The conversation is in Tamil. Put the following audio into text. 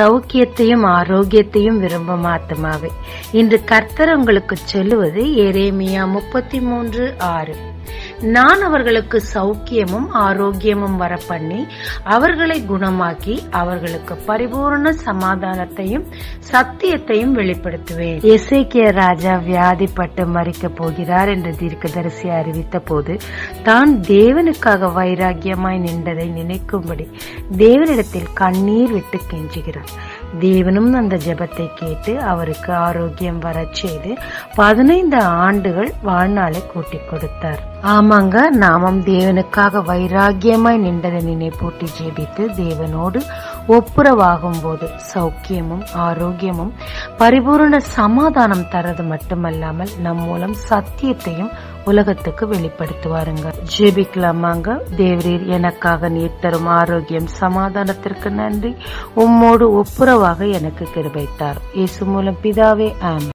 சௌக்கியத்தையும் ஆரோக்கியத்தையும் விரும்பும் ஆத்துமாவே, இன்று கர்த்தர் உங்களுக்கு சொல்லுவது எரேமியா 33:6. நான் அவர்களுக்கு சௌக்கியமும் ஆரோக்கியமும் வரப்பண்ணி அவர்களை குணமாக்கி அவர்களுக்கு பரிபூர்ண சமாதானத்தையும் சத்தியத்தையும் வெளிப்படுத்துவேன். எசேக்கியா ராஜா வியாதிப்பட்டு மரிக்கப் போகிறார் என்று தீர்க்கதரிசி அறிவித்த போது தான் தேவனுக்காக வைராக்கியமாய் நின்றதை நினைக்கும்படி தேவனிடத்தில் கண்ணீர் விட்டு கெஞ்சுகிறார். தேவனும் அந்த ஜெபத்தை கேட்டு அவருக்கு ஆரோக்கியம் வரச் செய்து 15 ஆண்டுகள் வாழ்நாளை கூட்டிக் கொடுத்தார். ஆமாங்க, நாமும் தேவனுக்காக வைராக்கியமாய் நின்றதை நினைப்பூட்டி ஜெபித்து தேவனோடு ஒப்புரவாகும் போது சௌக்கியமும் ஆரோக்கியமும் பரிபூர்ண சமாதானம் தரது மட்டுமல்லாமல் நம் மூலம் சத்தியத்தையும் உலகத்துக்கு வெளிப்படுத்துவாருங்க. ஜெபிக்கலாமாங்க. தேவரீர், எனக்காக நீர் தரும் ஆரோக்கியம் சமாதானத்திற்கு நன்றி. உம்மோடு ஒப்புரவாக எனக்கு கிருபை தாரும். இயேசு மூலம் பிதாவே, ஆமென்.